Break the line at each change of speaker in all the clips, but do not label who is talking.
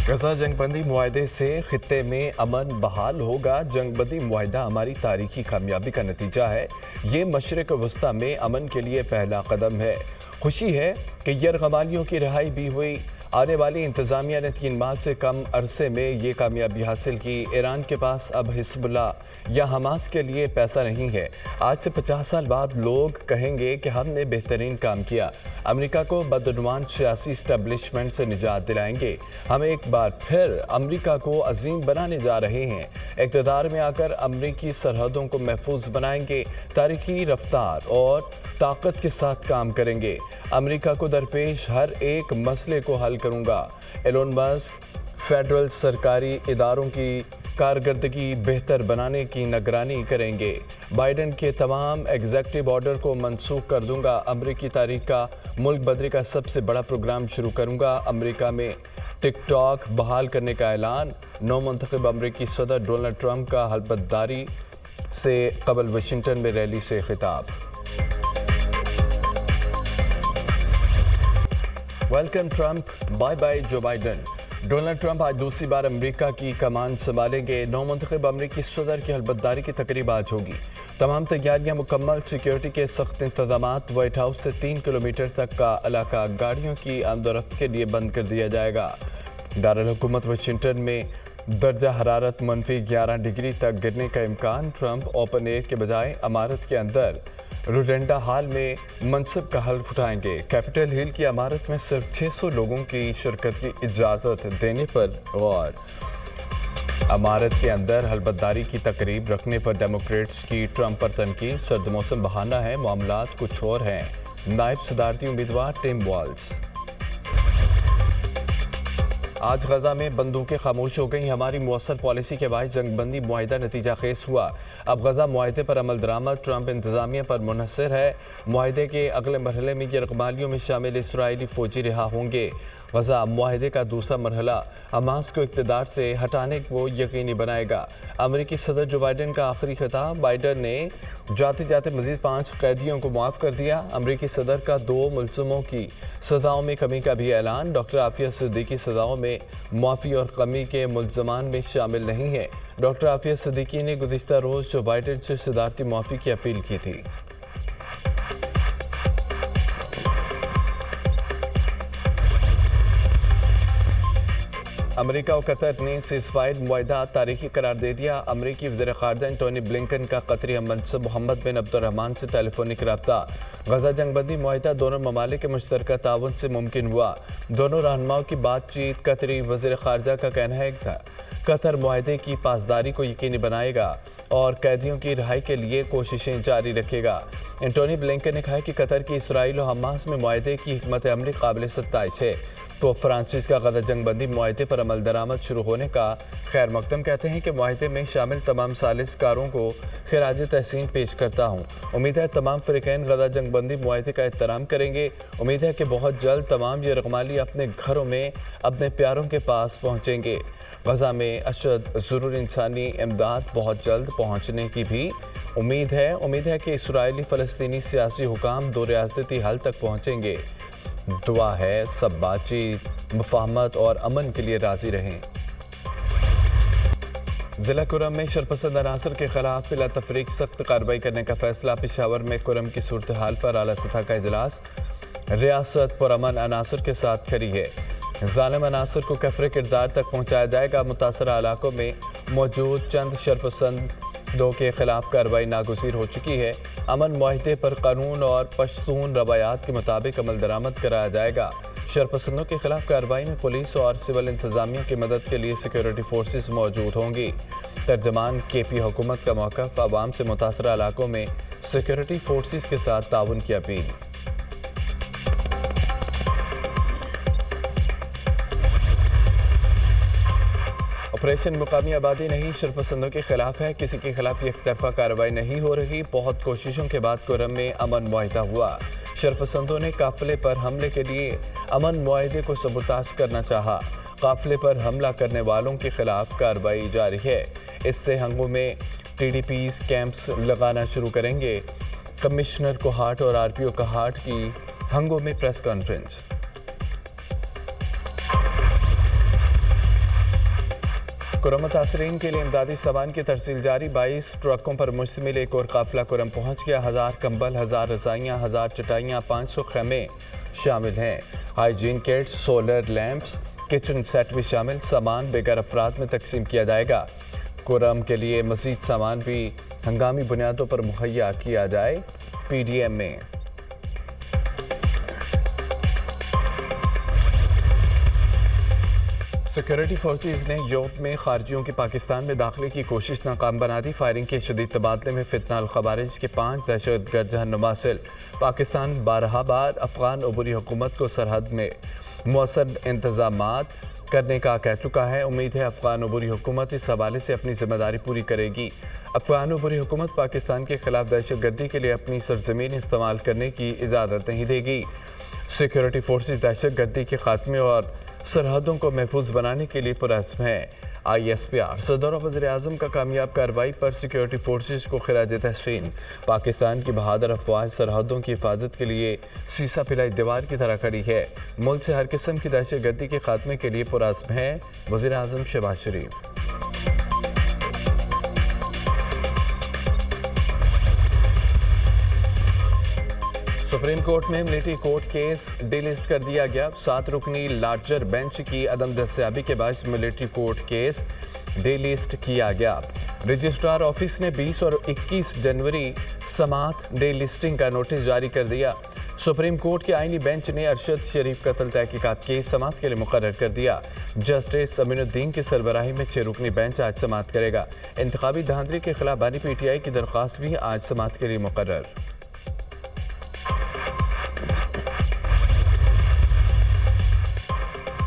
गजा जंगबंदी मुआहदे से खित्ते में अमन बहाल होगा। जंगबंदी मुआहदा हमारी तारीखी कामयाबी का नतीजा है। ये मशरिक वस्ता में अमन के लिए पहला कदम है। खुशी है कि यरगमालियों की रिहाई भी हुई। आने वाली इंतजामिया ने 3 माह से कम अरसे में ये कामयाबी हासिल की। ईरान के पास अब हिजबुल्लाह या हमास के लिए पैसा नहीं है। आज से 50 साल बाद लोग कहेंगे कि हमने बेहतरीन काम किया। अमेरिका को बदनुमान सियासी इस्टेब्लिशमेंट से निजात दिलाएंगे। हम एक बार फिर अमेरिका को अजीम बनाने जा रहे हैं। इक़्तिदार में आकर अमेरिकी सरहदों को महफूज बनाएंगे। तारीखी रफ्तार और ताकत के साथ काम करेंगे। अमेरिका को दरपेश हर एक मसले को हल करूंगा। एलोन मस्क फेडरल सरकारी इदारों की कारकर्दगी बेहतर बनाने की निगरानी करेंगे। बाइडेन के तमाम एग्जीक्यूटिव ऑर्डर को मनसूख कर दूंगा। अमेरिकी तारीख का मुल्क बदरी का सबसे बड़ा प्रोग्राम शुरू करूंगा। अमेरिका में टिकटॉक बहाल करने का ऐलान। नौ मुंतखब अमेरिकी सदर डोनाल्ड ट्रंप का हलफबर्दारी से कबल वाशिंगटन में रैली से खिताब। Welcome Trump, bye bye Joe Biden. Donald Trump आज दूसरी बार अमेरिका की कमान संभालेंगे। नौ मुंतखब अमेरिकी सदर की हलफबर्दारी की तकरीब आज होगी। तमाम तैयारियां मुकम्मल। सिक्योरिटी के सख्त इंतजाम। व्हाइट हाउस से 3 किलोमीटर तक का इलाका गाड़ियों की आमदोरफ्त के लिए बंद कर दिया जाएगा। दारुल हुकूमत वाशिंगटन में दर्जा हरारत -11 डिग्री तक गिरने का इम्कान। ट्रंप ओपन एयर के बजाय इमारत के अंदर रोडेंडा हॉल में मनसब का हल्फ उठाएंगे। कैपिटल हिल की इमारत में सिर्फ 600 लोगों की शिरकत की इजाज़त देने पर गौर। इमारत के अंदर हलफबर्दारी की तकरीब रखने पर डेमोक्रेट्स की ट्रंप पर तनकीद। सर्द मौसम बहाना है, मामलात कुछ और हैं। नायब सदारती उम्मीदवार टिम वॉल्स। आज गजा में बंदूकें खामोश हो गई। हमारी मुअस्सर पॉलिसी के बायस जंगबंदी मुआहिदा नतीजा खेज हुआ। अब गजा मुआहिदे पर अमल दरामद। ट्रंप इंतजामिया पर मुनहसर है। मुआहिदे के अगले मरहले में यरगमालियों में शामिल इसराइली फौजी रिहा होंगे। गजा मुआहिदे का दूसरा मरहला हमास को इक़्तिदार से हटाने को यकीनी बनाएगा। अमेरिकी सदर जो बाइडेन का आखिरी खिताब। बाइडेन ने जाते जाते मजीद 5 कैदियों को माफ़ कर दिया। अमेरिकी सदर का 2 मुलज़मों की सज़ाओं में कमी का भी ऐलान। डॉक्टर आफिया सिद्दीकी सज़ाओं में माफ़ी और कमी के मुलज़मान में शामिल नहीं है। डॉक्टर आफिया सिद्दीकी ने गुज़िश्ता रोज़ जो बाइडेन से सदारती माफ़ी की अपील की थी। अमेरिका और कतर ने सीज़फायर मुआहिदा तारीखी करार दे दिया। अमेरिकी वज़ीर ख़ारजा एंटोनी ब्लिंकन का कतरी हममंसब मोहम्मद बिन अब्दुर्रहमान से टेलीफोनिक रब्ता। गजा जंगबंदी मुआहिदा दोनों ममालिक के मुश्तरका ताउन से मुमकिन हुआ। दोनों रहनुमाओं की बातचीत। कतरी वज़ीर ख़ारजा का कहना है कि कतर मुआहिदे की पासदारी को यकीनी बनाएगा और कैदियों की रिहाई के लिए कोशिशें जारी रखेगा। एंटोनी ब्लिंकन ने कहा कि कतर की इसराइल और हमास में मुआहिदे की हिकमत अमली काबिल सत्ताइश है। तो फ्रांसिस का गजा जंगबंदी मुआहिदे पर अमल दरामद शुरू होने का खैर मकदम कहते हैं कि मुआहिदे में शामिल तमाम सालिसकारों को खिराज तहसीन पेश करता हूँ। उम्मीद है तमाम फ़रीक़ैन गजा जंगबंदी मुआहिदे का एहतराम करेंगे। उम्मीद है कि बहुत जल्द तमाम यरगमाली अपने घरों में अपने प्यारों के पास पहुँचेंगे। गजा में अशद ज़रूर इंसानी इमदाद बहुत जल्द पहुँचने की भी उम्मीद है। उम्मीद है कि इसराइली फ़लस्तीनी सियासी हुकाम 2 रियासती हल तक पहुँचेंगे। दुआ है सब बातचीत, मुफाहमत और अमन के लिए राजी रहें। जिला कुरम में शरपसंद अनासर के खिलाफ बिला तफरीक सख्त कार्रवाई करने का फैसला। पेशावर में कुरम की सूरत हाल पर आला सतह का इजलास। रियासत पुरअमन अनासर के साथ खड़ी है। जालिम अनासर को कफरे किरदार तक पहुँचाया जाएगा। मुतासरा इलाकों में मौजूद चंद शरपसंदों के खिलाफ कार्रवाई नागुज़ीर हो चुकी है। अमन मुआहिदे पर कानून और पश्तून रवायात के मुताबिक अमल दरामद कराया जाएगा। शरपसंदों के खिलाफ कार्रवाई में पुलिस और सिविल इंतजामिया की मदद के लिए सिक्योरिटी फोर्सेस मौजूद होंगी। तर्जमान KP हुकूमत का मौक़िफ़। आवाम से मुतासरा इलाकों में सिक्योरिटी फोर्सेस के साथ ताउन की अपील। ऑपरेशन मुकामी आबादी नहीं, शरपसंदों के खिलाफ है। किसी के खिलाफ एक तरफा कार्रवाई नहीं हो रही। बहुत कोशिशों के बाद कुरम में अमन मुआहिदा हुआ। शरपसंदों ने काफिले पर हमले के लिए अमन मुआहिदे को सबूताज करना चाहा। काफिले पर हमला करने वालों के खिलाफ कार्रवाई जारी है। इससे हंगों में TDPs कैंप्स लगाना शुरू करेंगे। कमिश्नर कोहाट और RPO कोहाट की हंगों में प्रेस कॉन्फ्रेंस। कुरम मुतासरीन के लिए इमदादी सामान की तरसील जारी। 22 ट्रकों पर मुश्तमिल एक और काफिला कुरम पहुंच गया। 1000 कंबल, 1000 रजाइयाँ, 1000 चटाइयाँ, 500 खेमे शामिल हैं। Hygiene kits, solar lamps, kitchen set भी शामिल। सामान बेघर अफराद में तकसीम किया जाएगा। कुरम के लिए मजीद सामान भी हंगामी बुनियादों पर मुहैया किया जाए। PDM में सिक्योरिटी फोर्सेज ने यूरोप में खारजियों की पाकिस्तान में दाखिले की कोशिश नाकाम बना दी। फायरिंग के शदीद तबादले में फितना अल खवारिज के 5 दहशतगर्द जहन्नुम हासिल। पाकिस्तान 12 बार अफगान अबूरी हुकूमत को सरहद में मौसर इंतजामात करने का कह चुका है। उम्मीद है अफगान अबूरी हुकूमत इस हवाले से अपनी जिम्मेदारी पूरी करेगी। अफगान अबूरी हुकूमत पाकिस्तान के खिलाफ दहशतगर्दी के लिए अपनी सरजमीन इस्तेमाल करने की इजाज़त नहीं देगी। सिक्योरिटी फोर्सेज दहशतगर्दी के खात्मे और सरहदों को महफूज बनाने के लिए पुरअज़्म हैं। ISPR सदर और वज़ीर आज़म का कामयाब कार्रवाई पर सिक्योरिटी फोर्सेज को खिराज तहसीन। पाकिस्तान की बहादुर अफवाज सरहदों की हिफाजत के लिए सीसा पिलाई दीवार की तरह खड़ी है। मुल्क से हर किस्म की दहशतगर्दी के खात्मे के लिए पुरअज़्म है वज़ीर आज़म शहबाज शरीफ। सुप्रीम कोर्ट में मिलिट्री कोर्ट केस डिलिस्ट कर दिया गया। 7 रुकनी लार्जर बेंच की अदम दस्तयाबी के बाद मिलिट्री कोर्ट केस डिलिस्ट किया गया। रजिस्ट्रार ऑफिस ने 20 और 21 जनवरी समात डिलिस्टिंग का नोटिस जारी कर दिया। सुप्रीम कोर्ट के आईनी बेंच ने अरशद शरीफ कत्ल तहकीकात केस समात के लिए मुकर्रर कर दिया। जस्टिस अमीनुद्दीन की सरबराही में 6 रुकनी बेंच आज समात करेगा। इंतखाबी धांधली के खिलाफ बानी PTI की दरख्वास्त भी आज समात के लिए मुकर्रर।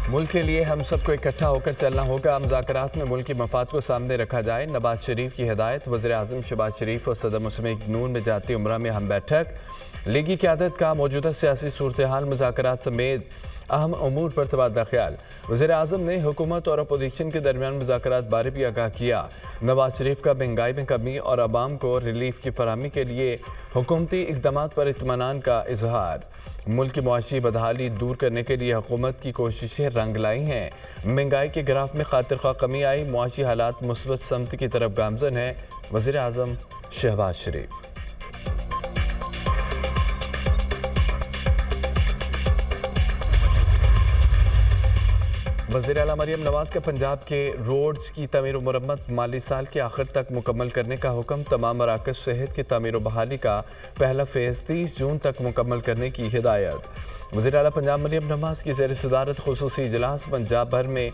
मुल्क के लिए हम सबको इकट्ठा होकर चलना होगा। मुज़ाकरात में मुल्क के मफाद को सामने रखा जाए। नवाज शरीफ की हिदायत। वज़ीर आज़म शहबाज शरीफ और सदर मुस्लिम लीग नून में जाती उम्रा में हम बैठक। लीगी क़यादत का मौजूदा सियासी सूरत हाल, मुज़ाकरात समेत अहम अमूर पर तबादला ख्याल। वज़ीर आज़म ने हुकूमत और अपोजिशन के दरमियान मुज़ाकरात बारे भी आगाह किया। नवाज शरीफ का महंगाई में कमी और आवाम को रिलीफ की फराहमी के लिए हुकूमती इक़दाम पर इत्मीनान का इजहार। मुल्क की मुआशी बदहाली दूर करने के लिए हुकूमत की कोशिशें रंग लाई हैं। महंगाई के ग्राफ में खातिर खा कमी आई। मुआशी हालात मुस्बत समत की तरफ गामजन है। वज़ीर आज़म शहबाज शरीफ। वज़ीर आला मरियम नवाज का पंजाब के रोड्स की तमीर और मरम्मत माली साल के आखिर तक मुकम्मल करने का हुक्म। तमाम मराकज़ सेहत की तमीर और बहाली का पहला फेज़ 30 जून तक मुकम्मल करने की हिदायत। वज़ीर आला पंजाब मरियम नवाज की ज़ेर सदारत खुसूसी इजलास। पंजाब भर में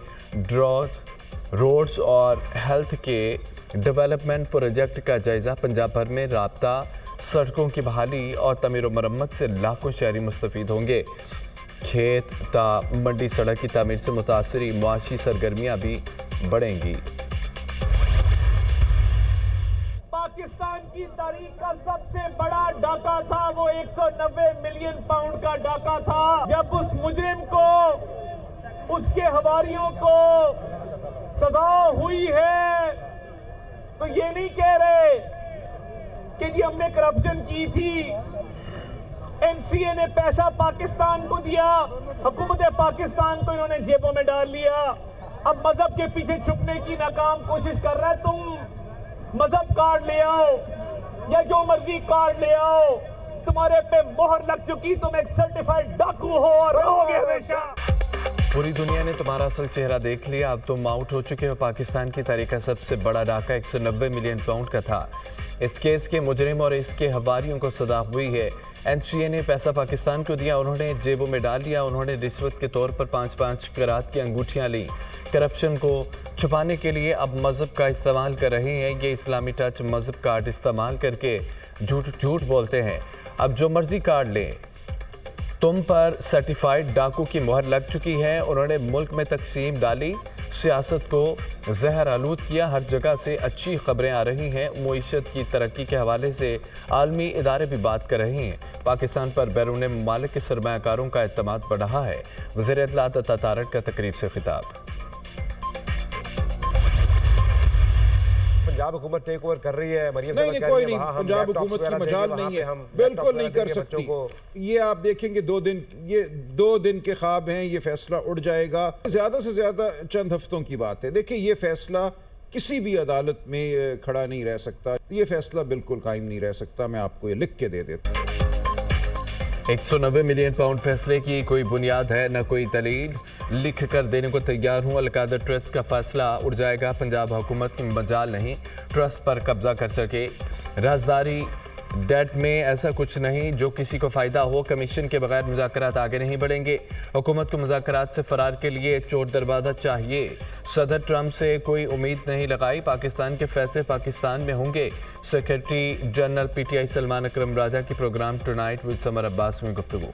रोड्स और हेल्थ के डेवलपमेंट प्रोजेक्ट का जायज़ा। पंजाब भर में राब्ता, सड़कों की बहाली और तमीर और मरम्मत से लाखों शहरी मुस्तफ़ीद होंगे। खेत ता मंडी सड़क की तामीर से मुतासरी मुआशी सरगर्मियां भी बढ़ेंगी।
पाकिस्तान की तारीख का सबसे बड़ा डाका था वो 190 मिलियन पाउंड का डाका था। जब उस मुजरिम को, उसके हवारियों को सजा हुई है तो ये नहीं कह रहे कि जी हमने करप्शन की थी। NCA ने पैसा पाकिस्तान को दिया, हुकूमत पाकिस्तान को इन्होंने जेबों में डाल लिया। अब मजहब के पीछे छुपने की नाकाम कोशिश कर रहा है। तुम मजहब कार्ड ले आओ या जो मर्जी कार्ड ले आओ, तुम्हारे पे मोहर लग चुकी, तुम एक सर्टिफाइड डाकू हो और रहोगे हमेशा।
पूरी दुनिया ने तुम्हारा असल चेहरा देख लिया। अब तुम आउट हो चुके हो। पाकिस्तान की तारीख का सबसे बड़ा डाका 190 मिलियन पाउंड का था। इस केस के मुजरिम और इसके हवारियों को सजा हुई है। NCA ने पैसा पाकिस्तान को दिया, उन्होंने जेबों में डाल लिया। उन्होंने रिश्वत के तौर पर 5-5 करात की अंगूठियां ली। करप्शन को छुपाने के लिए अब मज़हब का इस्तेमाल कर रहे हैं। ये इस्लामी टच मज़हब कार्ड इस्तेमाल करके झूठ बोलते हैं। अब जो मर्जी कार्ड लें, तुम पर सर्टिफाइड डाकू की मोहर लग चुकी है। उन्होंने मुल्क में तकसीम डाली, सियासत को जहर आलूद किया। हर जगह से अच्छी खबरें आ रही हैं। मुईशत की तरक्की के हवाले से आलमी इदारे भी बात कर रहे हैं। पाकिस्तान पर बैरून ममालिक के सरमायाकारों का एतमाद बढ़ रहा है। वज़ीर इत्तलात अता तारक का तकरीब से खिताब।
पंजाब हुकूमत टेक ओवर कर रही है, मरियम
नहीं कोई नहीं, पंजाब हुकूमत की मजाल नहीं है, बिल्कुल नहीं कर सकती। ये आप देखेंगे 2 दिन, ये 2 दिन के ख्वाब हैं, ये फैसला उड़ जाएगा। ज्यादा से ज्यादा चंद हफ्तों की बात है। देखिए ये फैसला किसी भी अदालत में खड़ा नहीं रह सकता, ये फैसला बिल्कुल कायम नहीं रह सकता। मैं आपको ये लिख के दे देता हूँ।
190 मिलियन पाउंड फैसले की कोई बुनियाद है न कोई दलील, लिख कर देने को तैयार हूं। अलकादर ट्रस्ट का फैसला उड़ जाएगा, पंजाब हुकूमत की मजाल नहीं ट्रस्ट पर कब्जा कर सके। राजदारी डेट में ऐसा कुछ नहीं जो किसी को फायदा हो। कमीशन के बगैर मुज़ाकरात आगे नहीं बढ़ेंगे। हुकूमत को मुज़ाकरात से फरार के लिए चोर दरवाज़ा चाहिए। सदर ट्रंप से कोई उम्मीद नहीं लगाई, पाकिस्तान के फैसले पाकिस्तान में होंगे। Secretary general PTI Salman Akram Raja की program tonight with Samar Abbas में गुफ्तगू।